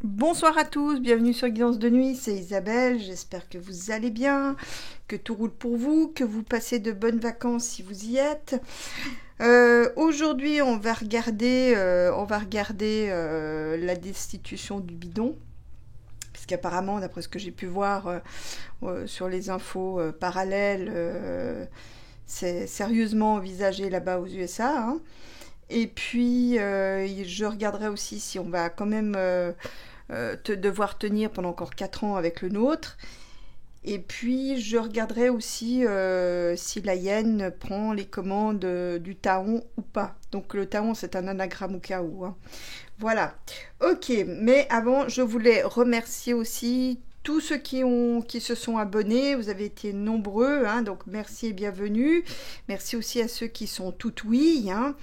Bonsoir à tous, bienvenue sur Guidance de nuit, c'est Isabelle, j'espère que vous allez bien, que tout roule pour vous, que vous passez de bonnes vacances si vous y êtes. Aujourd'hui on va regarder, la destitution du bidon, puisqu'apparemment d'après ce que j'ai pu voir sur les infos parallèles, c'est sérieusement envisagé là-bas aux USA, hein. Et puis je regarderai aussi si on va quand même devoir tenir pendant encore 4 ans avec le nôtre. Et puis je regarderai aussi si la hyène prend les commandes du taon ou pas. Donc le taon c'est un anagramme au cas où, hein. Voilà. Ok, mais avant je voulais remercier aussi tous ceux qui se sont abonnés. Vous avez été nombreux, hein, donc merci et bienvenue. Merci aussi à ceux qui sont tout oui, hein.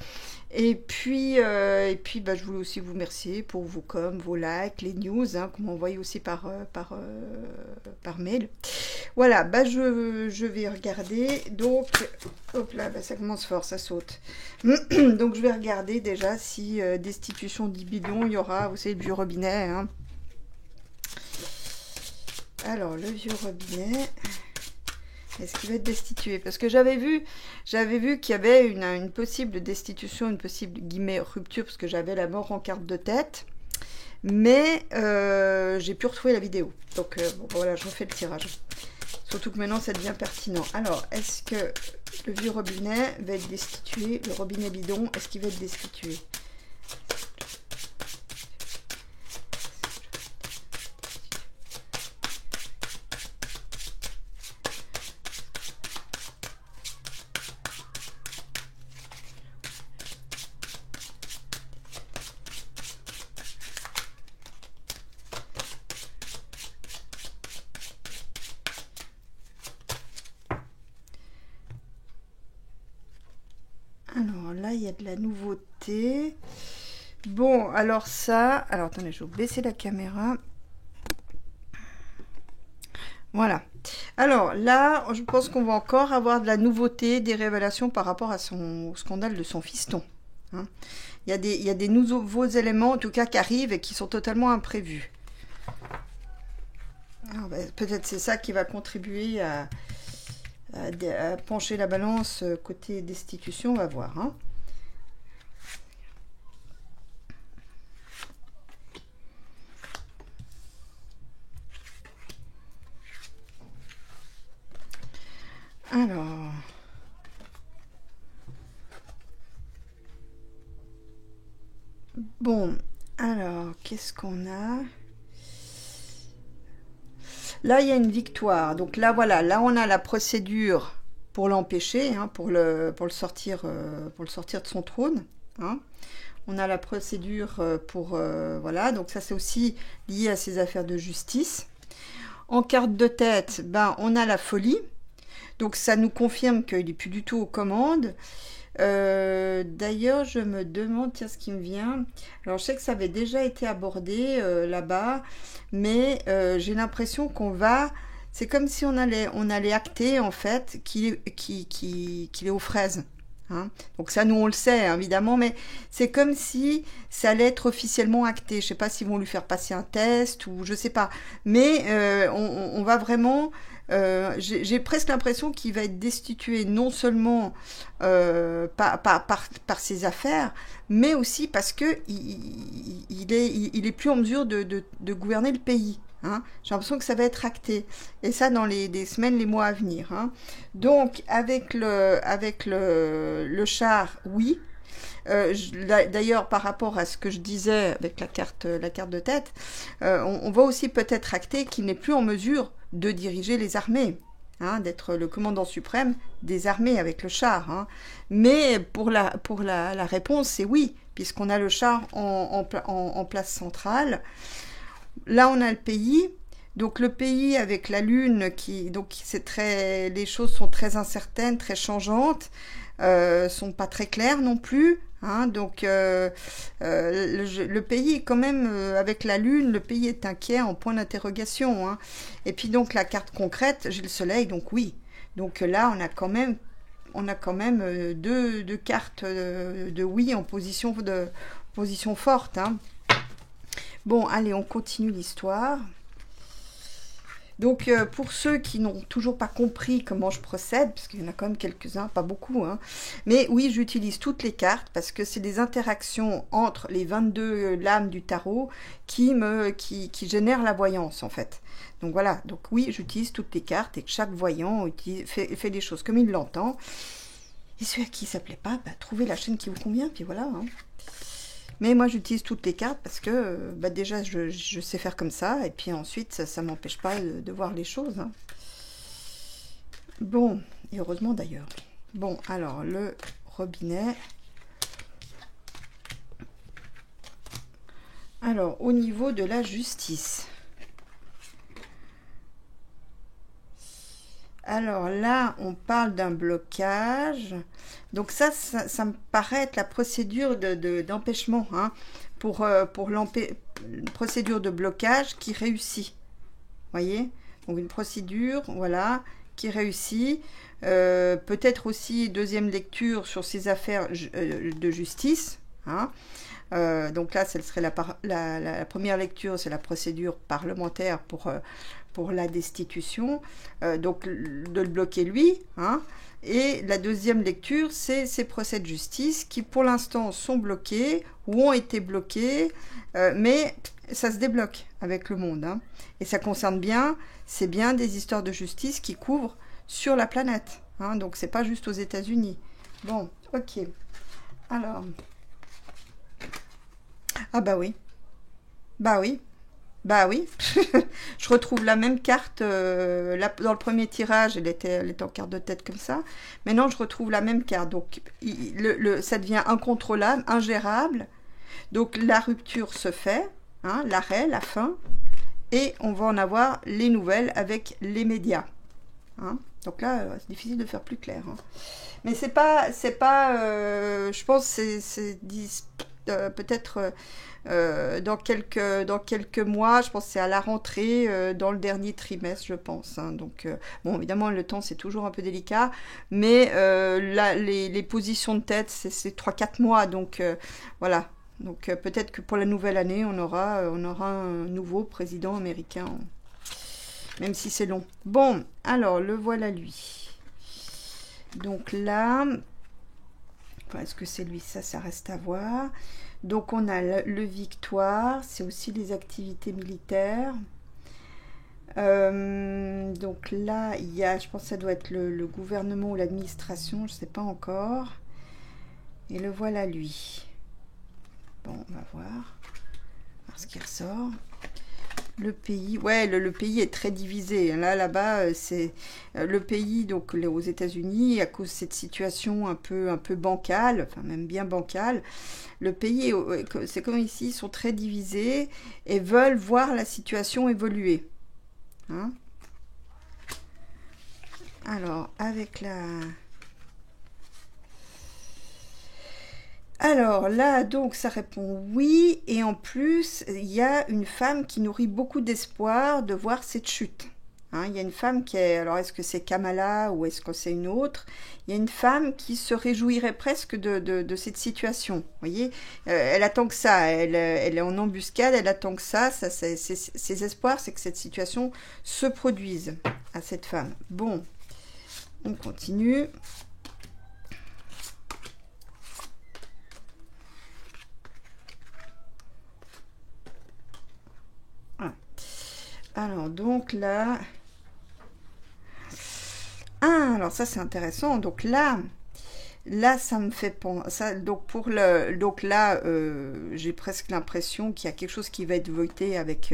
Et puis bah, je voulais aussi vous remercier pour vos coms, vos likes, les news, hein, qu'on m'envoie aussi par mail. Voilà, bah je vais regarder. Donc, hop là, bah, ça commence fort, ça saute. Donc je vais regarder déjà si destitution du bidon, il y aura, vous savez, le vieux robinet, hein. Alors, le vieux robinet... Est-ce qu'il va être destitué? Parce que j'avais vu qu'il y avait une possible destitution, une possible guillemets rupture, parce que j'avais la mort en carte de tête. Mais j'ai pu retrouver la vidéo. Donc bon, voilà, je refais le tirage. Surtout que maintenant ça devient pertinent. Alors, est-ce que le vieux robinet va être destitué? Le robinet bidon, est-ce qu'il va être destitué? Alors là, il y a de la nouveauté. Bon, alors ça... Alors attendez, je vais baisser la caméra. Voilà. Alors là, je pense qu'on va encore avoir de la nouveauté, des révélations par rapport au scandale de son fiston, hein. Il y a des nouveaux éléments, en tout cas, qui arrivent et qui sont totalement imprévus. Alors, ben, peut-être c'est ça qui va contribuer à pencher la balance côté destitution, on va voir, hein. Alors... Bon, alors, qu'est-ce qu'on a? Là, il y a une victoire. Donc là, voilà, là, on a la procédure pour l'empêcher, hein, pour le sortir de son trône, hein. On a la procédure voilà, donc ça, c'est aussi lié à ces affaires de justice. En carte de tête, ben, on a la folie. Donc ça nous confirme qu'il n'est plus du tout aux commandes. D'ailleurs, je me demande, tiens, ce qui me vient. Alors, je sais que ça avait déjà été abordé là-bas, mais j'ai l'impression qu'on va... C'est comme si on allait acter, en fait, qu'il est aux fraises, hein. Donc ça, nous, on le sait, hein, évidemment, mais c'est comme si ça allait être officiellement acté. Je sais pas s'ils vont lui faire passer un test ou je sais pas. Mais on va vraiment... j'ai presque l'impression qu'il va être destitué non seulement par ses affaires, mais aussi parce que il est plus en mesure de gouverner le pays, hein. J'ai l'impression que ça va être acté. Et ça dans les semaines, les mois à venir, hein. Donc, avec le char, oui. D'ailleurs, par rapport à ce que je disais avec la carte de tête, on va aussi peut-être acter qu'il n'est plus en mesure de diriger les armées, hein, d'être le commandant suprême des armées avec le char, hein. Mais pour la réponse, c'est oui, puisqu'on a le char en place centrale. Là, on a le pays. Donc le pays avec la lune les choses sont très incertaines, très changeantes, sont pas très claires non plus, hein. Donc le pays est quand même avec la lune, le pays est inquiet en point d'interrogation, hein. Et puis donc la carte concrète, j'ai le soleil, donc oui. Donc là on a quand même deux cartes de oui en position forte, hein. Bon, allez, on continue l'histoire. Donc, pour ceux qui n'ont toujours pas compris comment je procède, parce qu'il y en a quand même quelques-uns, pas beaucoup, hein, mais oui, j'utilise toutes les cartes parce que c'est des interactions entre les 22 lames du tarot qui génèrent la voyance, en fait. Donc voilà, donc oui, j'utilise toutes les cartes et que chaque voyant fait les choses comme il l'entend. Et ceux à qui ça plaît pas, bah, trouvez la chaîne qui vous convient, puis voilà. Hein. Mais moi, j'utilise toutes les cartes parce que bah, déjà, je sais faire comme ça. Et puis ensuite, ça ne m'empêche pas de voir les choses. Hein. Bon, et heureusement d'ailleurs. Bon, alors, le robinet. Alors, au niveau de la justice. Alors là, on parle d'un blocage. Donc ça me paraît être la procédure d'empêchement, hein, pour une procédure de blocage qui réussit. Voyez? Donc une procédure, voilà, qui réussit. Peut-être aussi deuxième lecture sur ces affaires de justice. Hein. Donc là, ce serait la première lecture, c'est la procédure parlementaire pour la destitution, donc de le bloquer lui, hein. Et la deuxième lecture, c'est ces procès de justice qui pour l'instant sont bloqués ou ont été bloqués, mais ça se débloque avec le monde, hein. Et ça concerne bien, c'est bien des histoires de justice qui couvrent sur la planète, hein. Donc c'est pas juste aux États-Unis. Bon, ok. Alors, ah bah oui, bah oui. Bah oui, je retrouve la même carte, dans le premier tirage, elle était en carte de tête comme ça. Maintenant, je retrouve la même carte. Donc, ça devient incontrôlable, ingérable. Donc, la rupture se fait, hein, l'arrêt, la fin. Et on va en avoir les nouvelles avec les médias. Hein. Donc là, c'est difficile de faire plus clair. Hein. Mais c'est pas, je pense, c'est peut-être... dans quelques mois, je pense que c'est à la rentrée, dans le dernier trimestre, je pense. Hein. Donc, bon, évidemment, le temps, c'est toujours un peu délicat, mais les positions de tête, c'est 3-4 mois, donc voilà. Donc, peut-être que pour la nouvelle année, on aura un nouveau président américain, même si c'est long. Bon, alors, le voilà lui. Donc là, est-ce que c'est lui? Ça reste à voir. Donc on a le Victoire, c'est aussi les activités militaires. Donc là, il y a, je pense que ça doit être le gouvernement ou l'administration, je ne sais pas encore. Et le voilà lui. Bon, on va voir ce qui ressort. Le pays, ouais, le pays est très divisé. Là-bas, c'est le pays, donc aux États-Unis, à cause de cette situation un peu bancale, enfin même bien bancale, le pays, c'est comme ici, ils sont très divisés et veulent voir la situation évoluer. Hein? Alors, avec la... Alors là, donc, ça répond oui. Et en plus, il y a une femme qui nourrit beaucoup d'espoir de voir cette chute. Hein, il y a une femme qui est... Alors, est-ce que c'est Kamala ou est-ce que c'est une autre? Il y a une femme qui se réjouirait presque de cette situation. Vous voyez, elle attend que ça. Elle est en embuscade, elle attend que ça. Ses espoirs, c'est que cette situation se produise à cette femme. Bon, on continue. Alors, donc là... Ah, alors ça, c'est intéressant. Donc là, ça me fait penser... Donc, là, j'ai presque l'impression qu'il y a quelque chose qui va être voté avec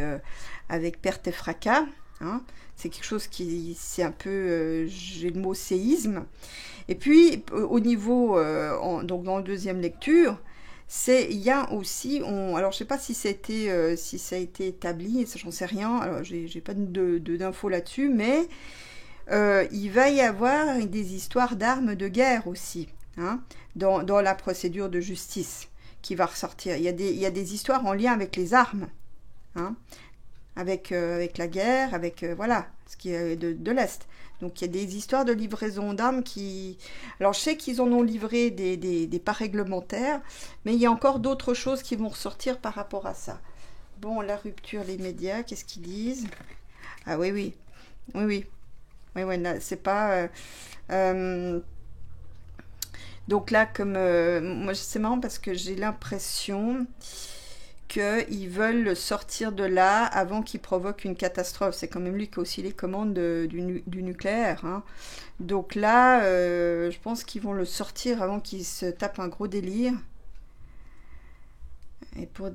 perte et fracas. Hein. C'est quelque chose qui... C'est un peu... j'ai le mot séisme. Et puis, au niveau... donc, dans la deuxième lecture... il y a aussi, alors je sais pas si ça a été établi, j'en sais rien, alors j'ai pas d'infos là-dessus, mais il va y avoir des histoires d'armes de guerre aussi, hein, dans la procédure de justice qui va ressortir. Il y a des histoires en lien avec les armes, hein, avec la guerre, voilà, ce qui est de l'Est. Donc, il y a des histoires de livraison d'armes qui... Alors, je sais qu'ils en ont livré des pas réglementaires, mais il y a encore d'autres choses qui vont ressortir par rapport à ça. Bon, la rupture, les médias, qu'est-ce qu'ils disent? Ah oui, oui, oui, oui. Oui, oui, là, c'est pas... euh, donc là, comme... moi, c'est marrant parce que j'ai l'impression qu'ils veulent sortir de là avant qu'il provoque une catastrophe. C'est quand même lui qui a aussi les commandes du nucléaire, hein. Donc là, je pense qu'ils vont le sortir avant qu'il se tape un gros délire. Et pour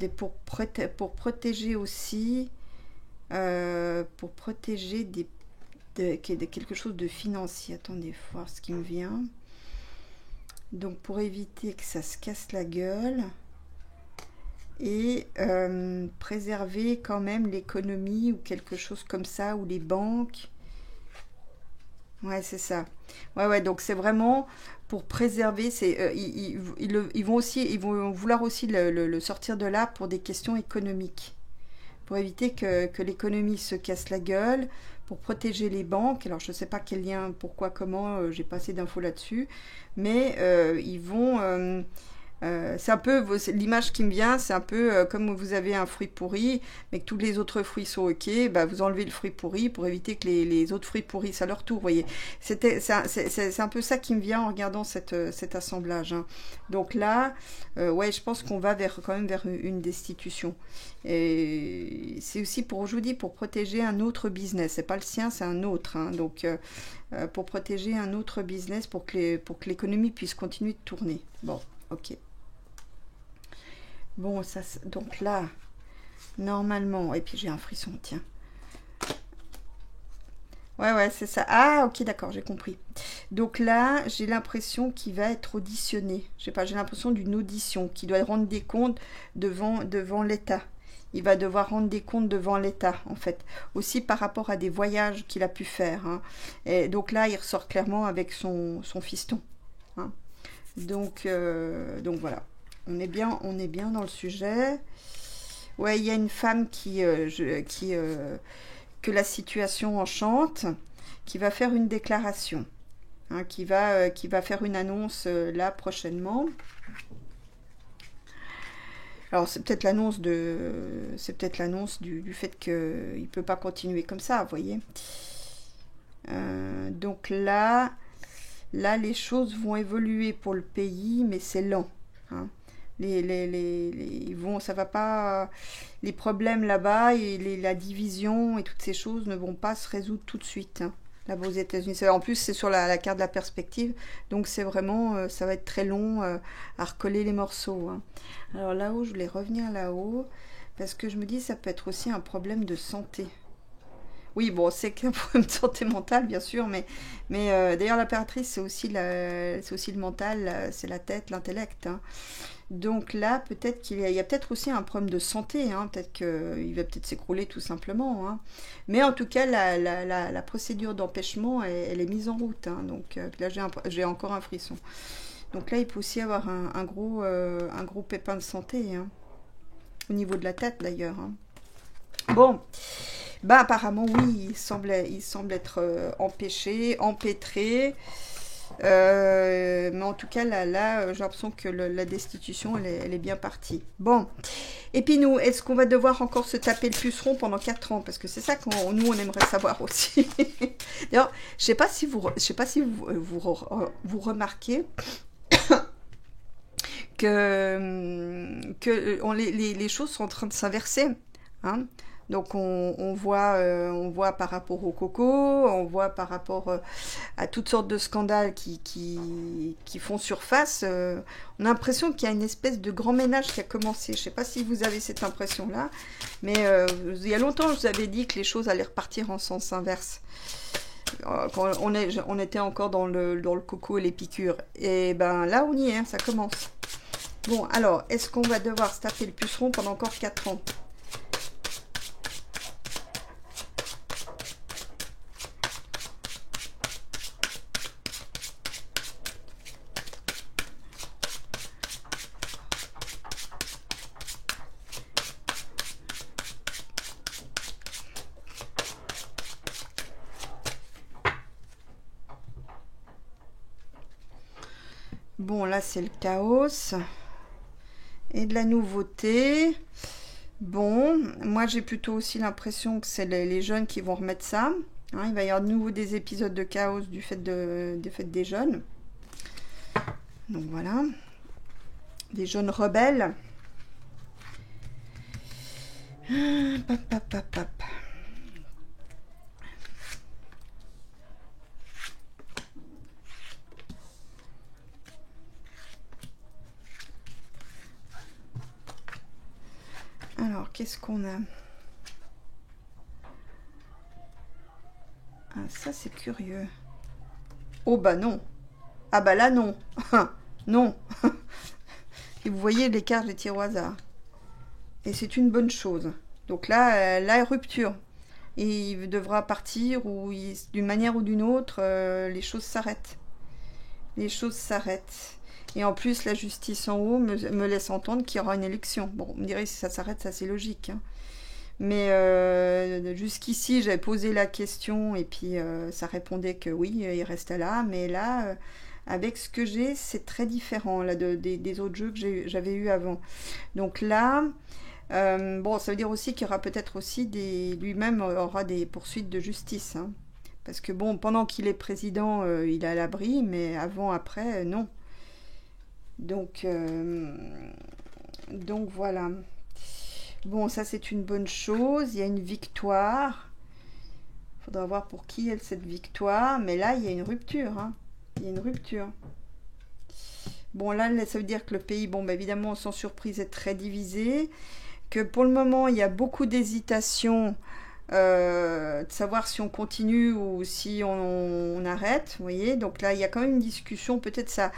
protéger aussi, pour protéger quelque chose de financier. Attendez, faut voir ce qui me vient. Donc pour éviter que ça se casse la gueule et préserver quand même l'économie ou quelque chose comme ça, ou les banques. Ouais, c'est ça. Ouais, ouais, donc c'est vraiment pour préserver. Ils vont aussi, ils vont vouloir aussi le sortir de là pour des questions économiques, pour éviter que l'économie se casse la gueule, pour protéger les banques. Alors je ne sais pas quel lien, pourquoi, comment, j'ai pas assez d'infos là-dessus, mais ils vont... c'est un peu l'image qui me vient, c'est un peu comme vous avez un fruit pourri, mais que tous les autres fruits sont ok, bah vous enlevez le fruit pourri pour éviter que les autres fruits pourrissent à leur tour. Vous voyez, c'est un peu ça qui me vient en regardant cet assemblage, hein. Donc là, ouais, je pense qu'on va quand même vers une destitution. Et c'est aussi pour, je vous dis, pour protéger un autre business. C'est pas le sien, c'est un autre, hein. Donc pour protéger un autre business, pour que l'économie puisse continuer de tourner. Bon, ok. Bon, ça, donc là, normalement, et puis j'ai un frisson, tiens. Ouais, ouais, c'est ça. Ah, ok, d'accord, j'ai compris. Donc là, j'ai l'impression qu'il va être auditionné. Je sais pas, j'ai l'impression d'une audition, qu'il doit rendre des comptes devant l'État. Il va devoir rendre des comptes devant l'État, en fait. Aussi par rapport à des voyages qu'il a pu faire, hein. Et donc là, il ressort clairement avec son fiston, hein. Donc voilà. On est bien dans le sujet. Ouais, il y a une femme que la situation enchante, qui va faire une déclaration, hein, qui va faire une annonce là prochainement. Alors c'est peut-être l'annonce du fait qu'il ne peut pas continuer comme ça, vous voyez. Donc là, les choses vont évoluer pour le pays, mais c'est lent, hein. Ça va pas, les problèmes là-bas et la division et toutes ces choses ne vont pas se résoudre tout de suite, hein, là-bas aux États-Unis. En plus, c'est sur la carte de la perspective, donc c'est vraiment, ça va être très long à recoller les morceaux, hein. Alors là-haut, je voulais revenir là-haut parce que je me dis ça peut être aussi un problème de santé. Oui, bon, c'est qu'un problème de santé mentale, bien sûr, mais d'ailleurs, l'impératrice, c'est aussi le mental, c'est la tête, l'intellect, hein. Donc là, peut-être il y a peut-être aussi un problème de santé, hein. Peut-être qu'il va peut-être s'écrouler tout simplement, hein. Mais en tout cas, la procédure d'empêchement, elle est mise en route, hein. Donc là, j'ai encore un frisson. Donc là, il peut aussi avoir un gros pépin de santé, hein. Au niveau de la tête, d'ailleurs, hein. Bon. Bah apparemment oui, il semble être empêtré. Mais en tout cas là, j'ai l'impression que la destitution elle est bien partie. Bon, et puis nous, est-ce qu'on va devoir encore se taper le puceron pendant 4 ans? Parce que c'est ça qu'on nous on aimerait savoir aussi. D'ailleurs, je sais pas si vous remarquez que les choses sont en train de s'inverser, hein. Donc on voit par rapport au coco, on voit par rapport à toutes sortes de scandales qui font surface. On a l'impression qu'il y a une espèce de grand ménage qui a commencé. Je ne sais pas si vous avez cette impression-là, mais il y a longtemps, je vous avais dit que les choses allaient repartir en sens inverse. Quand on était encore dans le coco et les piqûres. Et ben là, on y est, hein, ça commence. Bon, alors, est-ce qu'on va devoir se taper le puceron pendant encore 4 ans? Bon, là, c'est le chaos. Et de la nouveauté. Bon, moi j'ai plutôt aussi l'impression que c'est les jeunes qui vont remettre ça. Hein, il va y avoir de nouveau des épisodes de chaos du fait des jeunes. Donc voilà. Des jeunes rebelles. Pap, pap, pap, pap. Alors, qu'est-ce qu'on a? Ah, ça c'est curieux. Oh bah non. Ah bah là non. Non. Et vous voyez les cartes des tirs au hasard. Et c'est une bonne chose. Donc là, rupture. Et il devra partir ou d'une manière ou d'une autre, les choses s'arrêtent. Les choses s'arrêtent. Et en plus, la justice en haut me laisse entendre qu'il y aura une élection. Bon, on me dirait si ça s'arrête, ça c'est logique. Hein. Mais jusqu'ici, j'avais posé la question et puis ça répondait que oui, il restait là. Mais là, avec ce que j'ai, c'est très différent là, des autres jeux que j'avais eu avant. Donc là, bon, ça veut dire aussi qu'il y aura peut-être aussi lui-même aura des poursuites de justice. Hein. Parce que bon, pendant qu'il est président, il est à l'abri, mais avant, après, non. Donc, donc voilà. Bon, ça c'est une bonne chose. Il y a une victoire. Il faudra voir pour qui est cette victoire. Mais là, il y a une rupture. Hein. Il y a une rupture. Bon, là, ça veut dire que le pays, bon, bah, évidemment, sans surprise, est très divisé. Que pour le moment, il y a beaucoup d'hésitation de savoir si on continue ou si on arrête. Vous voyez, donc là, il y a quand même une discussion. Peut-être ça.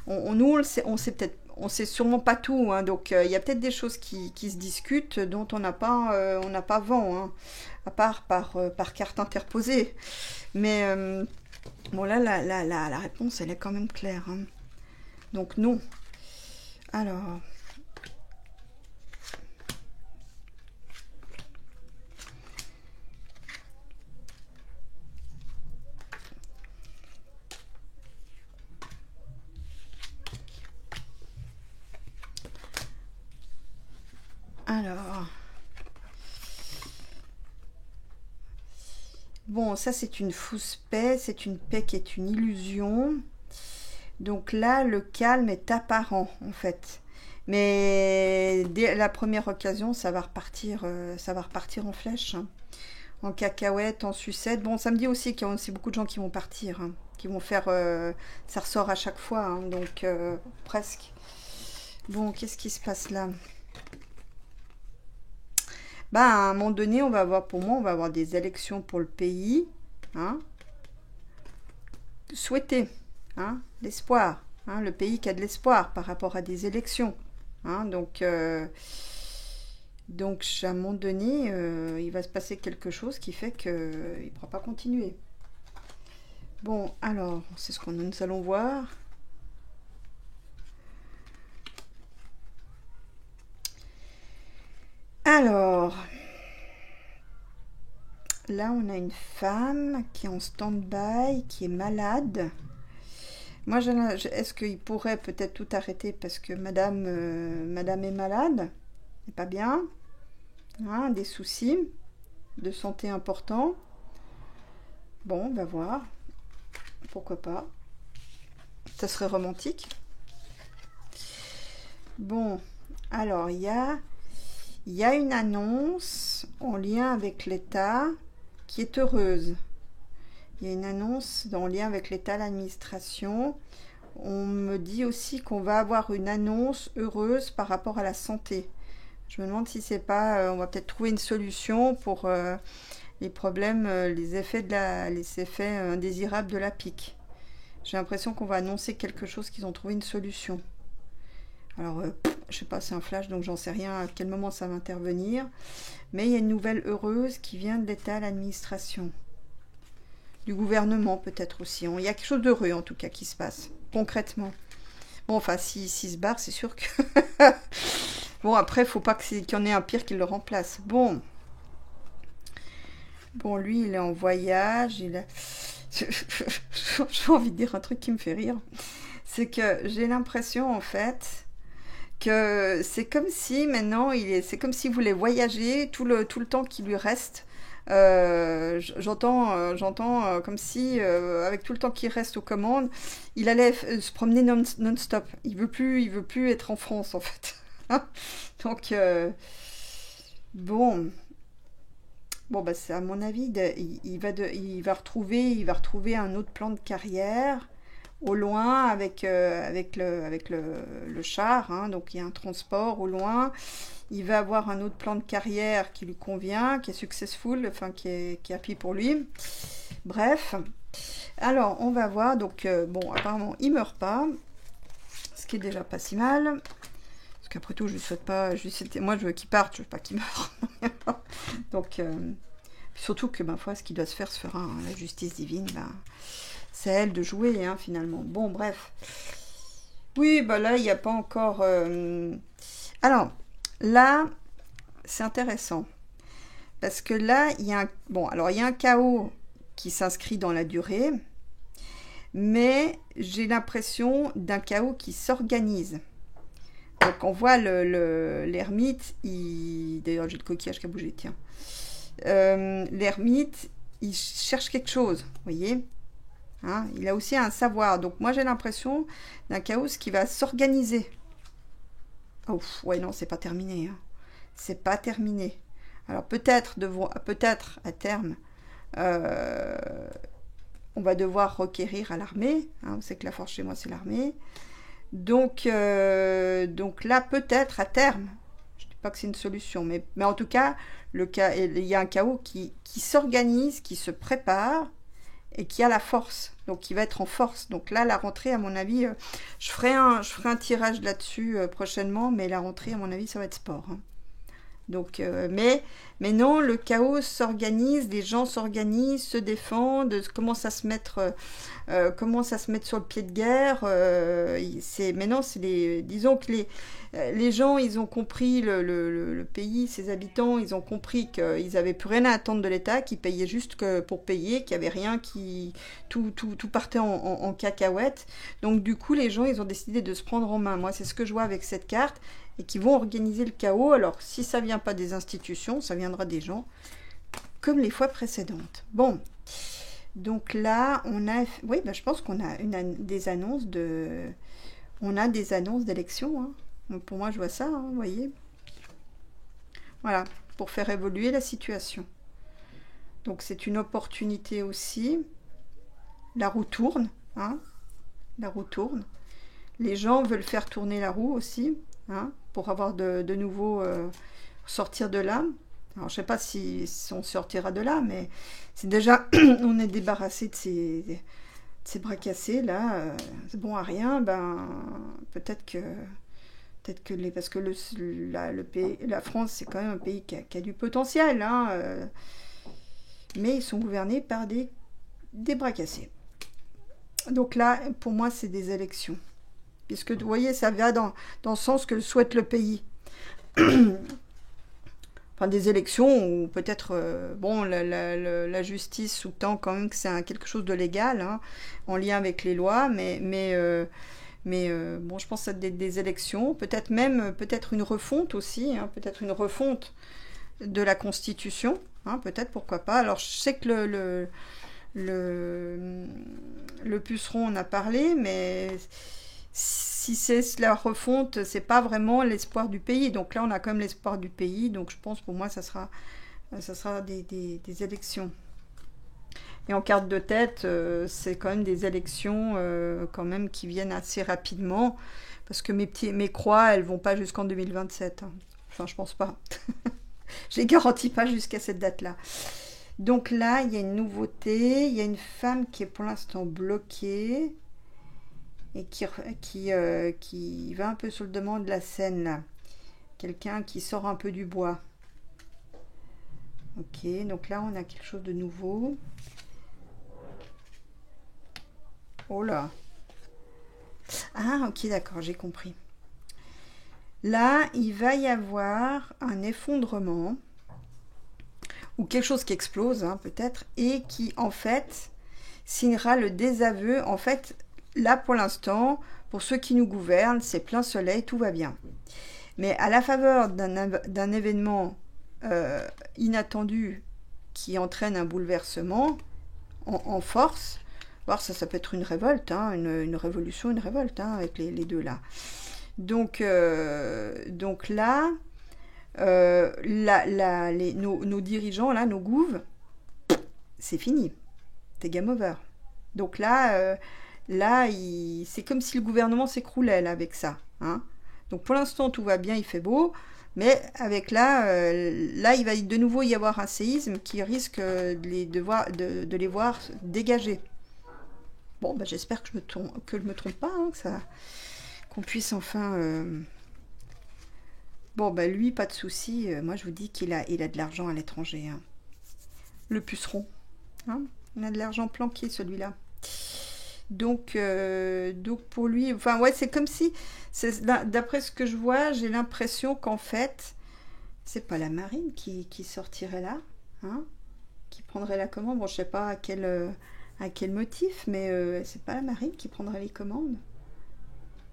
Nous, on sait peut-être. On sait sûrement pas tout, hein, donc il y a peut-être des choses qui se discutent dont on n'a pas vent, hein, à part par carte interposée. Mais bon là, la réponse, elle est quand même claire. Hein. Donc non. Alors. Alors. Bon, ça c'est une fausse paix, c'est une paix qui est une illusion. Donc là, le calme est apparent en fait. Mais dès la première occasion, ça va repartir en flèche, hein. En cacahuète, en sucette. Bon, ça me dit aussi qu'il y a aussi beaucoup de gens qui vont partir, hein, qui vont faire... ça ressort à chaque fois, hein, donc presque. Bon, qu'est-ce qui se passe là? Bah, à un moment donné, on va avoir, pour moi, on va avoir des élections pour le pays, hein, souhaité, hein, l'espoir, hein, le pays qui a de l'espoir par rapport à des élections, hein, donc à un moment donné, il va se passer quelque chose qui fait qu'il ne pourra pas continuer. Bon, alors, c'est ce que nous allons voir. Alors, là, on a une femme qui est en stand-by, qui est malade. Moi, est-ce qu'il pourrait peut-être tout arrêter parce que madame est malade, n'est pas bien, hein, des soucis de santé importants. Bon, on va voir. Pourquoi pas. Ça serait romantique. Bon, alors, il y a une annonce en lien avec l'État qui est heureuse. Il y a une annonce en lien avec l'État, l'administration. On me dit aussi qu'on va avoir une annonce heureuse par rapport à la santé. Je me demande si c'est pas... on va peut-être trouver une solution pour les problèmes, les effets indésirables de la pique. J'ai l'impression qu'on va annoncer quelque chose, qu'ils ont trouvé une solution. Alors, je sais pas, c'est un flash, donc j'en sais rien à quel moment ça va intervenir. Mais il y a une nouvelle heureuse qui vient de l'État à l'administration. Du gouvernement peut-être aussi. Il y a quelque chose d'heureux en tout cas qui se passe, concrètement. Bon, enfin, s'il se barre, c'est sûr que... bon, après, il faut pas qu'il y en ait un pire qui le remplace. Bon. Bon, lui, il est en voyage. J'ai envie de dire un truc qui me fait rire. C'est que j'ai l'impression, en fait, que c'est comme si maintenant, c'est comme s'il voulait voyager tout le temps qui lui reste. J'entends comme si, avec tout le temps qui reste aux commandes, il allait se promener non-stop. Il veut plus être en France, en fait. Donc, bon, bon, bah, c'est à mon avis, il va retrouver un autre plan de carrière au loin avec le char, hein, donc il y a un transport au loin. Il va avoir un autre plan de carrière qui lui convient, qui est successful, enfin qui est happy pour lui. Bref, alors on va voir. Donc bon, apparemment il meurt pas, ce qui est déjà pas si mal. Parce qu'après tout, je lui souhaite pas. Moi, je veux qu'il parte, je veux pas qu'il meure. Donc surtout que ma foi, ce qui doit se faire se fera. Hein. La justice divine, ben, c'est à elle de jouer, hein, finalement. Bon, bref. Oui, bah là, il n'y a pas encore. Alors, là, c'est intéressant. Parce que là, il y a un. Bon, alors, il y a un chaos qui s'inscrit dans la durée. Mais j'ai l'impression d'un chaos qui s'organise. Donc, on voit l'ermite. D'ailleurs, j'ai le coquillage qui a bougé, tiens. L'ermite, il cherche quelque chose, vous voyez, hein, il a aussi un savoir. Donc moi j'ai l'impression d'un chaos qui va s'organiser. Oh ouais, non, c'est pas terminé, hein. C'est pas terminé. Alors peut-être à terme on va devoir requérir à l'armée, hein. Vous savez que la force chez moi c'est l'armée. Donc là peut-être à terme, pas que c'est une solution, mais en tout cas, il y a un chaos qui s'organise, qui se prépare et qui a la force, donc qui va être en force. Donc là, la rentrée, à mon avis, je ferai un tirage là-dessus prochainement, mais la rentrée, à mon avis, ça va être sport. Hein. Donc, mais non, le chaos s'organise, les gens s'organisent, se défendent, commencent à se mettre sur le pied de guerre. Maintenant, disons que les gens, ils ont compris le pays, ses habitants, ils ont compris qu'ils n'avaient plus rien à attendre de l'État, qu'ils payaient juste que pour payer, qu'il n'y avait rien tout partait en cacahuète. Donc du coup, les gens, ils ont décidé de se prendre en main. Moi, c'est ce que je vois avec cette carte. Et qui vont organiser le chaos. Alors, si ça ne vient pas des institutions, ça viendra des gens, comme les fois précédentes. Bon, donc là, on a... Oui, ben, je pense qu'on a des annonces d'élections. Hein. Donc, pour moi, je vois ça, hein, vous voyez. Voilà, pour faire évoluer la situation. Donc, c'est une opportunité aussi. La roue tourne, hein. La roue tourne. Les gens veulent faire tourner la roue aussi. Hein, pour avoir de nouveau sortir de là. Alors je sais pas si on sortira de là, mais c'est déjà on est débarrassé de ces bras cassés là, c'est bon à rien. Ben peut-être que parce que la France c'est quand même un pays qui a du potentiel, hein, mais ils sont gouvernés par des bras cassés. Donc là pour moi c'est des élections. Puisque, vous voyez, ça va dans le sens que souhaite le pays. Enfin, des élections où peut-être, bon, la justice sous-tend quand même que c'est quelque chose de légal, hein, en lien avec les lois, mais bon, je pense à des élections, peut-être une refonte aussi, hein, peut-être une refonte de la Constitution, hein, peut-être, pourquoi pas. Alors, je sais que le puceron en a parlé, mais... Si c'est la refonte, c'est pas vraiment l'espoir du pays. Donc là, on a quand même l'espoir du pays. Donc je pense, pour moi, ça sera des élections. Et en carte de tête, c'est quand même des élections quand même qui viennent assez rapidement. Parce que mes croix, elles vont pas jusqu'en 2027. Hein. Enfin, je pense pas. Je les garantis pas jusqu'à cette date-là. Donc là, il y a une nouveauté. Il y a une femme qui est pour l'instant bloquée. Et qui va un peu sur le devant de la scène, là. Quelqu'un qui sort un peu du bois. Ok, donc là, on a quelque chose de nouveau. Oh là. Ah, ok, d'accord, j'ai compris. Là, il va y avoir un effondrement, ou quelque chose qui explose, hein, peut-être, et qui, en fait, signera le désaveu, en fait... Là, pour l'instant, Pour ceux qui nous gouvernent, c'est plein soleil, tout va bien. Mais à la faveur d'un événement inattendu qui entraîne un bouleversement en force, voir ça peut être une révolte, hein, une révolution, une révolte, hein, avec les deux là. Donc là, nos dirigeants, là, nos gouves, c'est fini. C'est game over. Donc là, c'est comme si le gouvernement s'écroulait là, avec ça. Hein. Donc pour l'instant, tout va bien, il fait beau. Mais avec là, il va de nouveau y avoir un séisme qui risque de les voir dégager. Bon, bah, j'espère que je me trompe pas, hein, qu'on puisse enfin... Bon, bah lui, pas de souci. Moi, je vous dis qu'il a de l'argent à l'étranger. Hein. Le puceron. Hein, il a de l'argent planqué, celui-là. Donc pour lui... Enfin, ouais, c'est comme si... D'après ce que je vois, j'ai l'impression qu'en fait, c'est pas la marine qui sortirait là. Hein, qui prendrait la commande. Bon, je sais pas à quel motif, mais c'est pas la marine qui prendrait les commandes.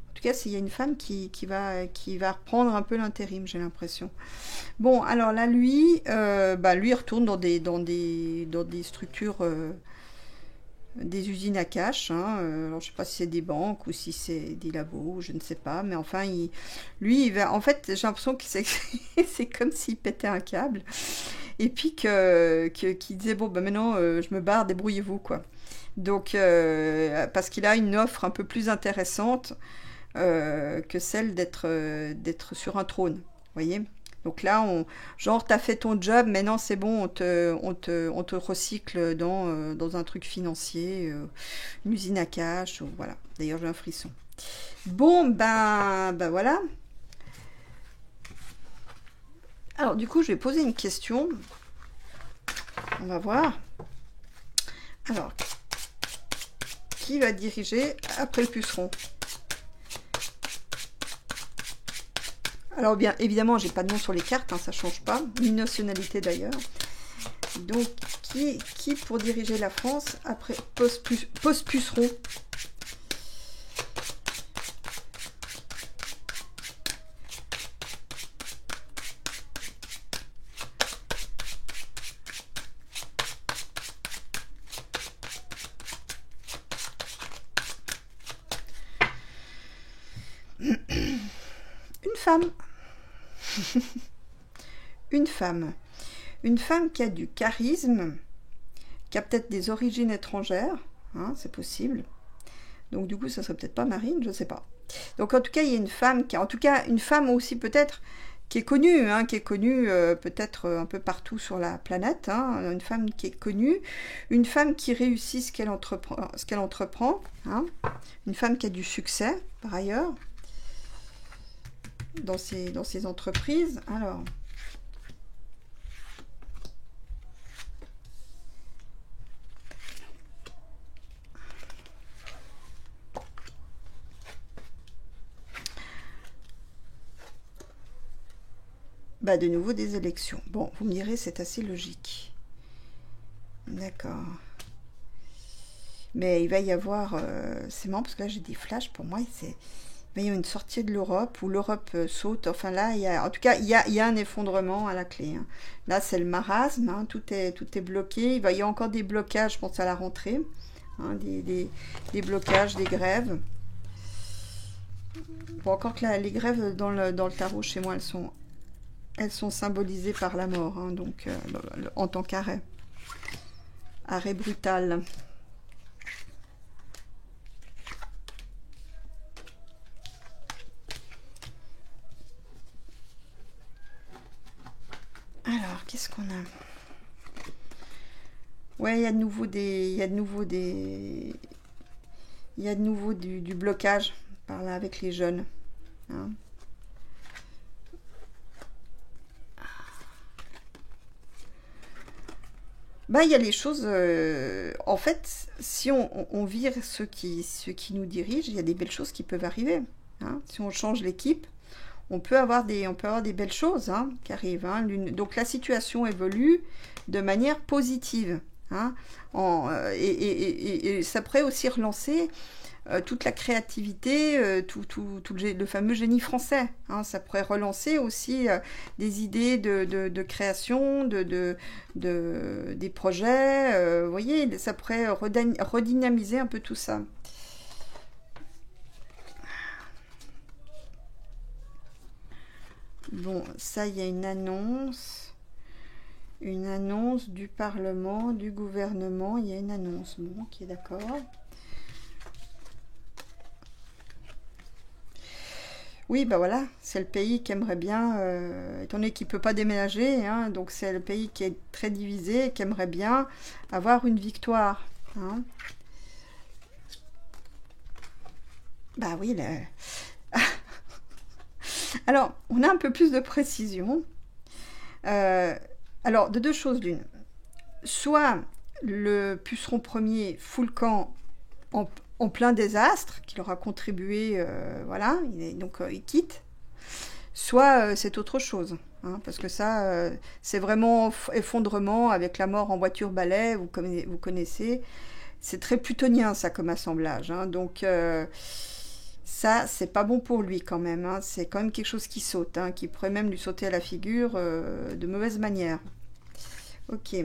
En tout cas, il y a une femme qui va reprendre un peu l'intérim, j'ai l'impression. Bon, alors là, lui, il retourne dans des structures, des usines à cash. Hein. Alors, je sais pas si c'est des banques ou si c'est des labos, je ne sais pas. Mais enfin, lui, il va. En fait, j'ai l'impression que c'est comme s'il pétait un câble. Et puis qu'il disait bon, maintenant, je me barre, débrouillez-vous, quoi. Donc, parce qu'il a une offre un peu plus intéressante. Que celle d'être sur un trône, voyez. Donc là, genre, t'as fait ton job, maintenant c'est bon, on te recycle dans un truc financier, une usine à cash, voilà. D'ailleurs, j'ai un frisson. Bon, ben voilà. Alors, du coup, je vais poser une question. On va voir. Alors, qui va diriger après le puceron ? Alors bien évidemment, j'ai pas de nom sur les cartes, hein, ça change pas, ni nationalité d'ailleurs. Donc qui pour diriger la France après post-puceron? Une femme. Une femme qui a du charisme, qui a peut-être des origines étrangères, hein, c'est possible. Donc du coup, ça serait peut-être pas Marine, je ne sais pas. Donc en tout cas, il y a une femme une femme aussi peut-être qui est connue, hein, peut-être un peu partout sur la planète, hein, une femme qui est connue, une femme qui réussit ce qu'elle entreprend, hein, une femme qui a du succès par ailleurs. Dans ces entreprises. Alors, de nouveau des élections. Bon, vous me direz, c'est assez logique. D'accord. Mais il va y avoir... c'est marrant parce que là, j'ai des flashs. Pour moi, il y a une sortie de l'Europe où l'Europe saute. Enfin là, en tout cas, il y a un effondrement à la clé. Hein. Là, c'est le marasme. Hein, tout est bloqué. Il y a encore des blocages, je pense, à la rentrée. Hein, des blocages, des grèves. Bon, encore que les grèves dans le tarot, chez moi, elles sont symbolisées par la mort. Hein, donc, en tant qu'arrêt. Arrêt brutal. Alors, qu'est-ce qu'on a? Ouais, il y a de nouveau du blocage par là avec les jeunes. Hein. Il y a les choses... en fait, si on vire ceux qui nous dirigent, il y a des belles choses qui peuvent arriver. Hein. Si on change l'équipe, on peut avoir des belles choses, hein, qui arrivent. Hein. Donc la situation évolue de manière positive. Hein, et ça pourrait aussi relancer toute la créativité, le fameux génie français. Hein. Ça pourrait relancer aussi des idées de création, des projets. Vous voyez, ça pourrait redynamiser un peu tout ça. Bon, ça, il y a une annonce. Une annonce du Parlement, du gouvernement. Il y a une annonce. Bon, ok, d'accord. Oui, bah voilà, c'est le pays qui aimerait bien, étant donné qu'il ne peut pas déménager, hein, donc c'est le pays qui est très divisé et qui aimerait bien avoir une victoire. Hein. Bah oui, alors, on a un peu plus de précision. Euh, alors, de deux choses l'une. Soit le puceron premier fout le camp en, en plein désastre, qu'il aura contribué, voilà, donc il quitte. Soit c'est autre chose, hein, parce que ça, c'est vraiment effondrement avec la mort en voiture balai, vous connaissez. C'est très plutonien ça comme assemblage, hein, donc ça, c'est pas bon pour lui quand même, hein, c'est quand même quelque chose qui saute, hein, qui pourrait même lui sauter à la figure de mauvaise manière. Ok,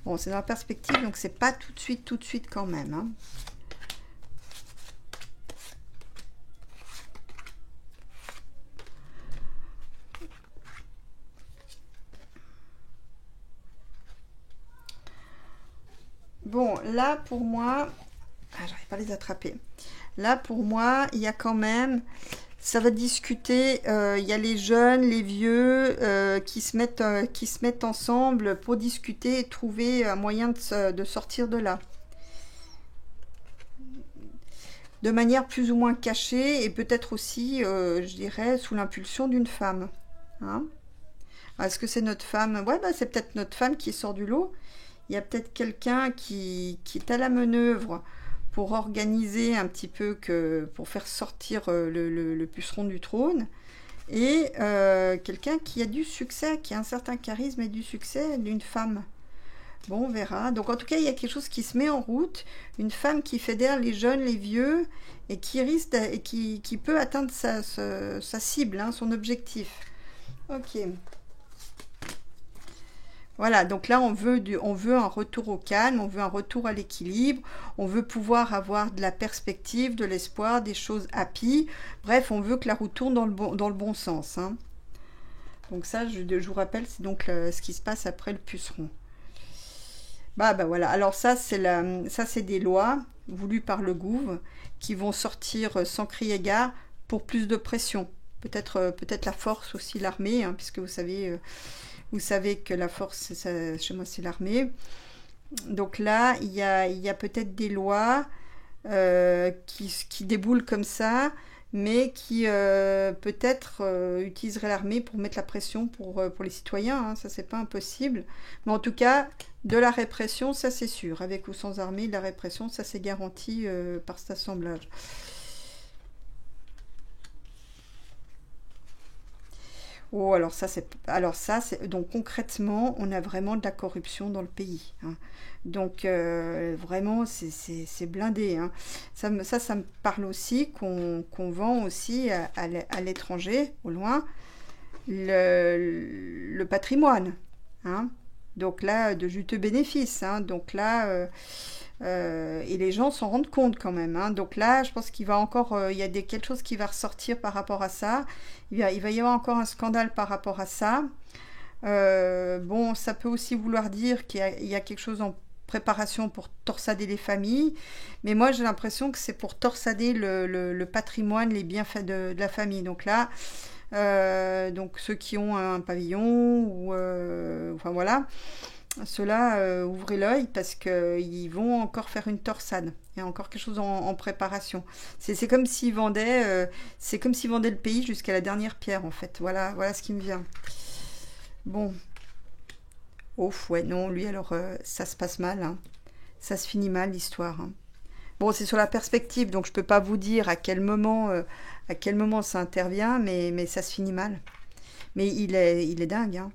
bon, c'est dans la perspective, donc c'est pas tout de suite quand même. Hein. Bon, là pour moi, j'arrive pas à les attraper. Là pour moi, il y a quand même, ça va discuter. Il y a les jeunes, les vieux qui se mettent ensemble pour discuter et trouver un moyen de sortir de là, de manière plus ou moins cachée et peut-être aussi, je dirais, sous l'impulsion d'une femme. Hein. Est-ce que c'est notre femme? Ouais, bah, c'est peut-être notre femme qui sort du lot. Il y a peut-être quelqu'un qui est à la manœuvre pour organiser un petit peu, pour faire sortir le puceron du trône. Et quelqu'un qui a du succès, qui a un certain charisme et du succès d'une femme. Bon, on verra. Donc en tout cas, il y a quelque chose qui se met en route. Une femme qui fédère les jeunes, les vieux, et qui risque et qui peut atteindre sa cible, hein, son objectif. Ok. Voilà, donc là on veut un retour au calme, on veut un retour à l'équilibre, on veut pouvoir avoir de la perspective, de l'espoir, des choses happy. Bref, on veut que la roue tourne dans le bon sens. Hein. Donc ça, je vous rappelle, c'est donc ce qui se passe après le puceron. Bah voilà, alors ça c'est des lois voulues par le gouv qui vont sortir sans crier gare pour plus de pression. Peut-être la force aussi, l'armée, hein, puisque vous savez que la force, chez moi, c'est l'armée. Donc là, il y a peut-être des lois qui déboulent comme ça, mais qui peut-être utiliseraient l'armée pour mettre la pression pour les citoyens. Hein, ça, c'est pas impossible. Mais en tout cas, de la répression, ça c'est sûr. Avec ou sans armée, de la répression, ça c'est garanti par cet assemblage. Oh, alors ça, c'est donc concrètement, on a vraiment de la corruption dans le pays. Hein. Donc vraiment, c'est blindé. Hein. Ça me parle aussi qu'on vend aussi à l'étranger, au loin, le patrimoine. Hein. Donc là, de juteux bénéfices. Hein. Donc là, et les gens s'en rendent compte quand même. Hein. Donc là, je pense qu'il va encore, il y a quelque chose qui va ressortir par rapport à ça. Il va y avoir encore un scandale par rapport à ça. Bon, ça peut aussi vouloir dire qu'il y a quelque chose en préparation pour torsader les familles. Mais moi, j'ai l'impression que c'est pour torsader le patrimoine, les bienfaits de la famille. Donc là, donc ceux qui ont un pavillon, ou enfin voilà. Ceux-là, ouvrez l'œil parce qu'ils vont encore faire une torsade. Il y a encore quelque chose en préparation. C'est comme s'ils vendaient, le pays jusqu'à la dernière pierre en fait. Voilà ce qui me vient. Bon, ouf, ouais, non, lui alors ça se passe mal. Hein. Ça se finit mal l'histoire. Hein. Bon, c'est sur la perspective, donc je peux pas vous dire à quel moment ça intervient, mais ça se finit mal. Mais il est dingue. Hein.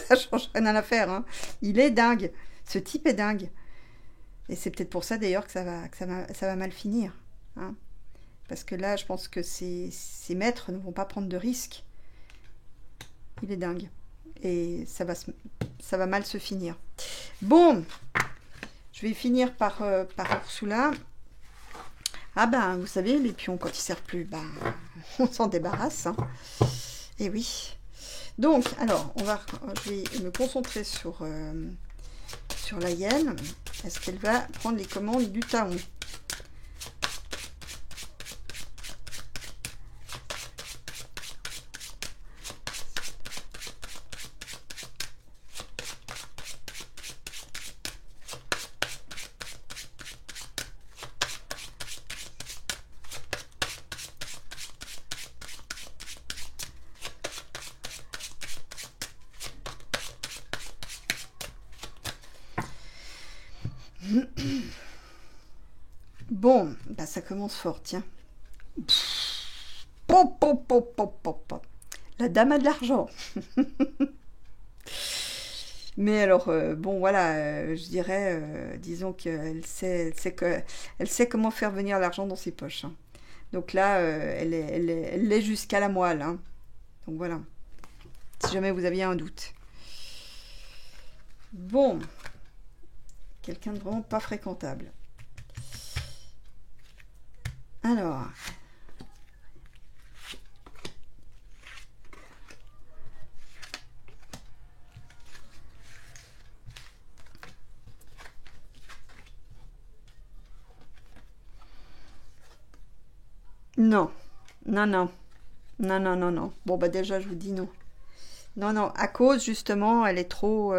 Ça change rien à l'affaire. Hein. Il est dingue. Ce type est dingue. Et c'est peut-être pour ça d'ailleurs que ça va mal finir. hein. Parce que là, je pense que ces maîtres ne vont pas prendre de risques. Il est dingue. Et ça va mal se finir. Bon, je vais finir par Ursula. Ah ben, vous savez, les pions, quand ils ne servent plus, ben, on s'en débarrasse. Hein. Et oui. Donc, alors, je vais me concentrer sur la hyène. Est-ce qu'elle va prendre les commandes du Taon? Bon, bah ça commence fort, tiens. Pop, pop, pop, pop, pop, pop. La dame a de l'argent. Mais alors, bon, voilà, je dirais, disons qu'elle elle sait comment faire venir l'argent dans ses poches. Hein. Donc là, elle l'est jusqu'à la moelle. Hein. Donc voilà, si jamais vous aviez un doute. Bon, quelqu'un de vraiment pas fréquentable. Alors, non, non, non, non, non, non, non. Bon, bah déjà, je vous dis non. Non, non, à cause, justement, elle est trop...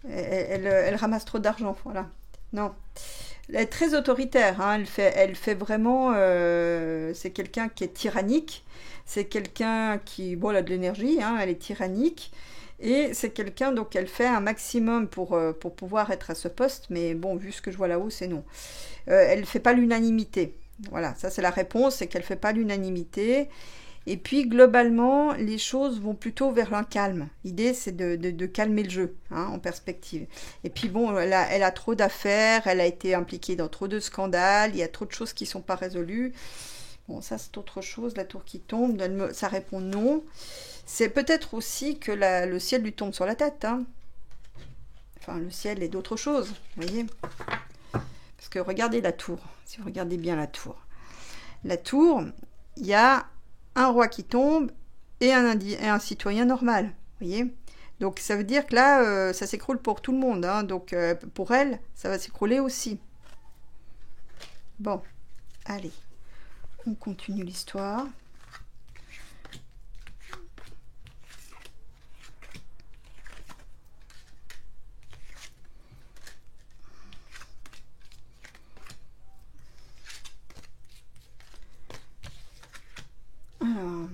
elle ramasse trop d'argent, voilà. Non. Elle est très autoritaire, hein. Elle fait vraiment... c'est quelqu'un qui est tyrannique. C'est quelqu'un qui... Bon, elle a de l'énergie, hein, elle est tyrannique. Et c'est quelqu'un, donc, elle fait un maximum pour pouvoir être à ce poste. Mais bon, vu ce que je vois là-haut, c'est non. Elle ne fait pas l'unanimité. Voilà, ça c'est la réponse, c'est qu'elle ne fait pas l'unanimité. Et puis globalement, les choses vont plutôt vers un calme. L'idée c'est de calmer le jeu, hein, en perspective. Et puis bon, elle a trop d'affaires, elle a été impliquée dans trop de scandales, il y a trop de choses qui ne sont pas résolues. Bon, ça c'est autre chose, la tour qui tombe, ça répond non. C'est peut-être aussi que le ciel lui tombe sur la tête. Hein. Enfin, le ciel est d'autre chose, vous voyez. Parce que regardez la tour, si vous regardez bien la tour. La tour, il y a un roi qui tombe et un citoyen normal, vous voyez. Donc ça veut dire que là, ça s'écroule pour tout le monde. Hein. Donc pour elle, ça va s'écrouler aussi. Bon, allez, on continue l'histoire. Alors.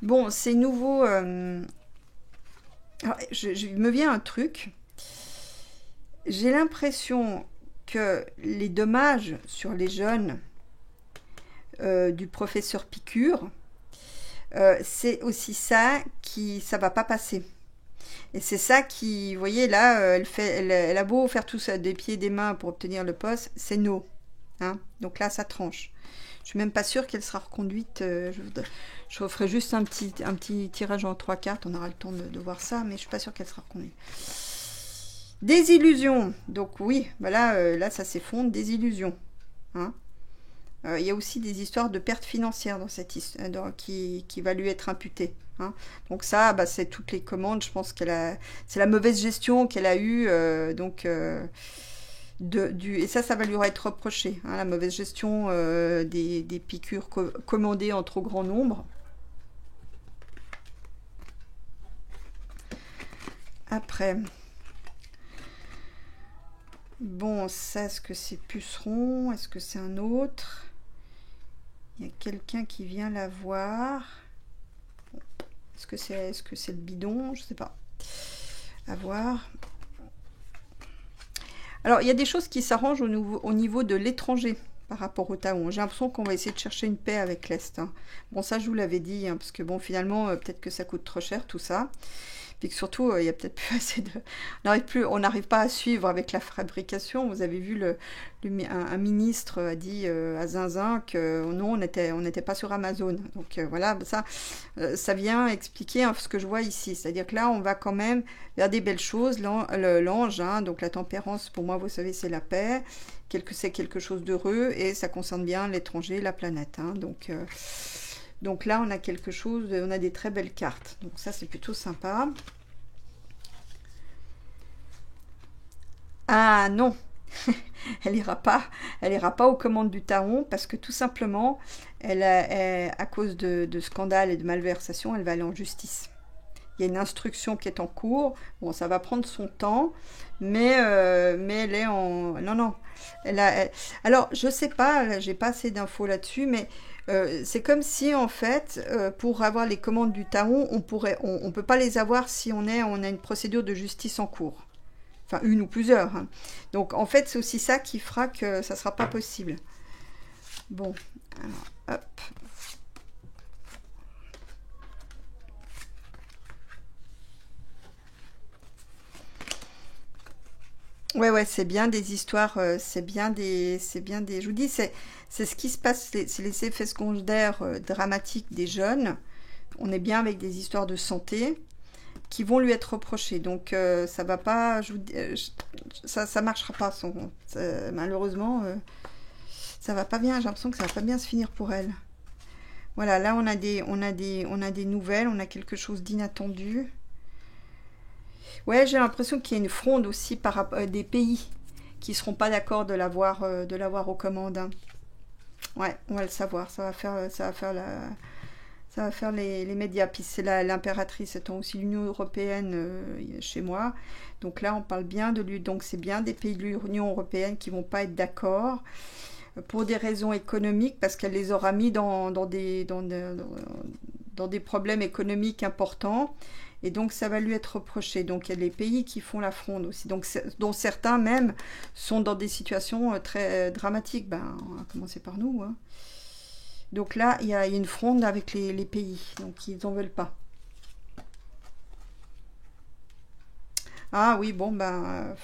Bon, c'est nouveau. Alors, je me vient un truc. J'ai l'impression que les dommages sur les jeunes du professeur Piqûre, c'est aussi ça ça va pas passer. Et c'est ça qui, vous voyez, là, elle a beau faire tout ça des pieds et des mains pour obtenir le poste, c'est no. Hein. Donc là, ça tranche. Je suis même pas sûre qu'elle sera reconduite. Je ferai juste un petit tirage en 3 cartes. On aura le temps de voir ça, mais je suis pas sûre qu'elle sera reconduite. Des illusions. Donc oui, voilà, là, ça s'effondre. Des illusions. Hein. Il y a aussi des histoires de pertes financières dans cette histoire qui va lui être imputée. Hein. Donc ça, bah, c'est toutes les commandes. Je pense c'est la mauvaise gestion qu'elle a eue. Et ça va lui être reproché. Hein, la mauvaise gestion des piqûres commandées en trop grand nombre. Après... Bon, ça, est-ce que c'est puceron? Est-ce que c'est un autre? Il y a quelqu'un qui vient la voir. Bon. Est-ce que c'est le bidon? Je sais pas. À voir. Alors, il y a des choses qui s'arrangent au niveau de l'étranger par rapport au Taon. J'ai l'impression qu'on va essayer de chercher une paix avec l'Est. Hein. Bon, ça, je vous l'avais dit, hein, parce que bon, finalement, peut-être que ça coûte trop cher, tout ça. Puis que surtout, il y a peut-être plus assez de... On n'arrive pas à suivre avec la fabrication. Vous avez vu, un ministre a dit à Zinzin que non, on n'était pas sur Amazon. Donc voilà, ça vient expliquer ce que je vois ici. C'est-à-dire que là, on va quand même vers des belles choses. L'ange, hein, donc la tempérance, pour moi, vous savez, c'est la paix. C'est quelque chose d'heureux et ça concerne bien l'étranger, la planète. Hein, donc là, on a quelque chose, on a des très belles cartes. Donc ça, c'est plutôt sympa. Ah non, elle ira pas aux commandes du Tarot parce que tout simplement, à cause de scandales et de malversations, elle va aller en justice. Il y a une instruction qui est en cours. Bon, ça va prendre son temps, mais elle est en... Non, non. Alors, je sais pas, j'ai pas assez d'infos là-dessus, mais c'est comme si, en fait, pour avoir les commandes du Tarot, on peut pas les avoir si on a une procédure de justice en cours. Enfin, une ou plusieurs. Hein. Donc, en fait, c'est aussi ça qui fera que ça sera pas possible. Bon, alors, hop. Ouais, ouais, c'est bien des histoires, je vous dis, c'est ce qui se passe, c'est les effets secondaires dramatiques des jeunes. On est bien avec des histoires de santé qui vont lui être reprochées. Donc, ça va pas, ça marchera pas. Malheureusement, ça va pas bien. J'ai l'impression que ça va pas bien se finir pour elle. Voilà, là, on a des nouvelles, on a quelque chose d'inattendu. Ouais, j'ai l'impression qu'il y a une fronde aussi par rapport des pays qui seront pas d'accord de l'avoir aux commandes. Hein. Ouais, on va le savoir. Ça va faire les médias. Puis c'est l'impératrice étant aussi l'Union européenne chez moi. Donc là, on parle bien de lui. Donc c'est bien des pays de l'Union européenne qui vont pas être d'accord pour des raisons économiques parce qu'elle les aura mis dans des problèmes économiques importants. Et donc, ça va lui être reproché. Donc, il y a les pays qui font la fronde aussi. Donc, dont certains même sont dans des situations très dramatiques. Ben, on va commencer par nous. Hein. Donc là, il y a une fronde avec les pays. Donc, ils n'en veulent pas. Ah oui, bon, ben...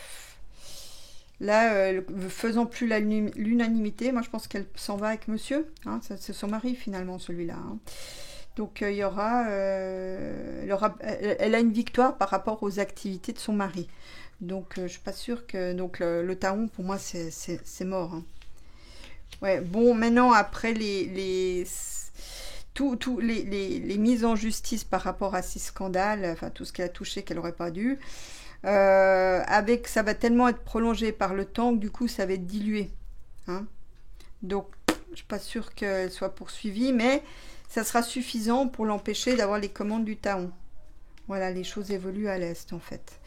là, faisant plus l'unanimité, moi, je pense qu'elle s'en va avec monsieur. Hein, c'est son mari, finalement, celui-là. Hein. Donc il y aura, elle a une victoire par rapport aux activités de son mari. Donc je suis pas sûre que donc le Tarot pour moi c'est mort. Hein. Ouais, bon maintenant après les mises en justice par rapport à ces scandales, enfin tout ce qu'elle a touché qu'elle aurait pas dû, avec ça va tellement être prolongé par le temps que du coup ça va être dilué. Hein. Donc je suis pas sûre qu'elle soit poursuivie, mais ça sera suffisant pour l'empêcher d'avoir les commandes du Tarot. Voilà, les choses évoluent à l'est en fait.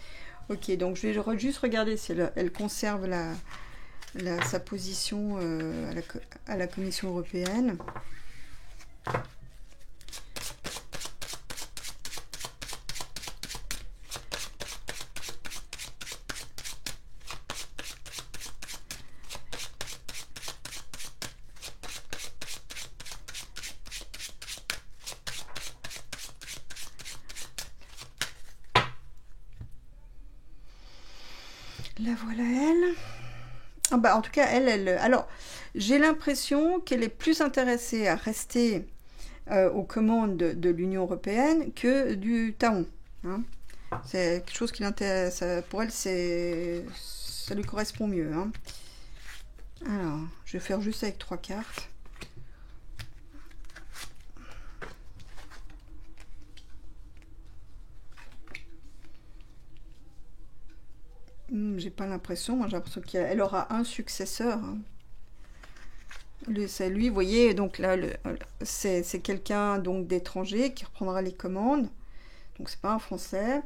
Ok, donc je vais juste regarder si elle conserve sa position à la Commission européenne. La voilà elle. Ah bah, en tout cas, alors, j'ai l'impression qu'elle est plus intéressée à rester aux commandes de l'Union européenne que du Tarot. Hein. C'est quelque chose qui l'intéresse. Pour elle, ça lui correspond mieux. Hein. Alors, je vais faire juste avec 3 cartes. J'ai pas l'impression, moi j'ai l'impression qu'elle aura un successeur. Hein. C'est lui, vous voyez, donc là, c'est quelqu'un donc d'étranger qui reprendra les commandes. Donc c'est pas un Français.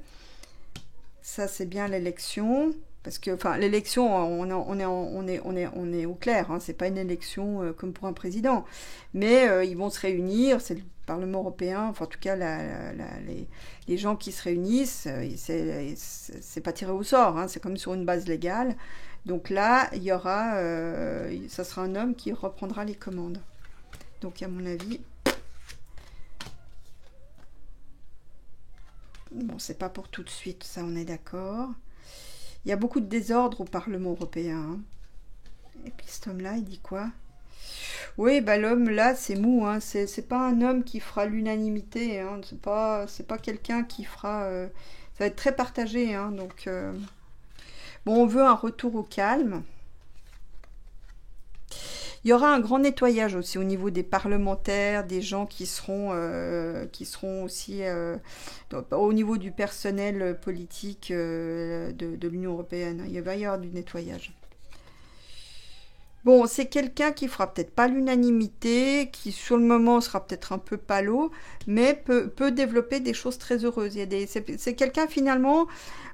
Ça c'est bien l'élection. Parce que, enfin, l'élection, on est au clair, hein, c'est pas une élection comme pour un président. Mais ils vont se réunir, c'est le Parlement européen, enfin, en tout cas, les gens qui se réunissent, c'est pas tiré au sort, hein, c'est comme sur une base légale. Donc là, il y aura, ça sera un homme qui reprendra les commandes. Donc, à mon avis, Bon, c'est pas pour tout de suite, ça on est d'accord. Il y a beaucoup de désordre au Parlement européen. Hein. Et puis cet homme-là, il dit quoi? Oui, bah l'homme là, c'est mou. Hein. C'est pas un homme qui fera l'unanimité. Hein. C'est pas quelqu'un qui fera. Ça va être très partagé. Hein. Donc, bon, on veut un retour au calme. Il y aura un grand nettoyage aussi au niveau des parlementaires, des gens qui seront aussi au niveau du personnel politique de l'Union européenne. Il va y avoir du nettoyage. Bon, c'est quelqu'un qui fera peut-être pas l'unanimité, qui sur le moment sera peut-être un peu palo, mais peut développer des choses très heureuses. C'est quelqu'un finalement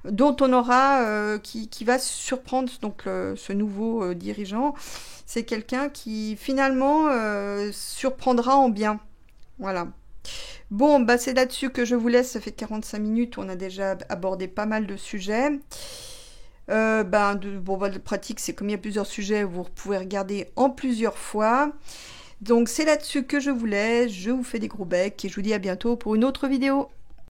dont on aura, qui va surprendre donc ce nouveau dirigeant. C'est quelqu'un qui finalement surprendra en bien. Voilà. Bon, bah c'est là-dessus que je vous laisse. Ça fait 45 minutes, on a déjà abordé pas mal de sujets. Le pratique, c'est comme il y a plusieurs sujets, vous pouvez regarder en plusieurs fois. Donc c'est là-dessus que je vous laisse. Je vous fais des gros becs et je vous dis à bientôt pour une autre vidéo.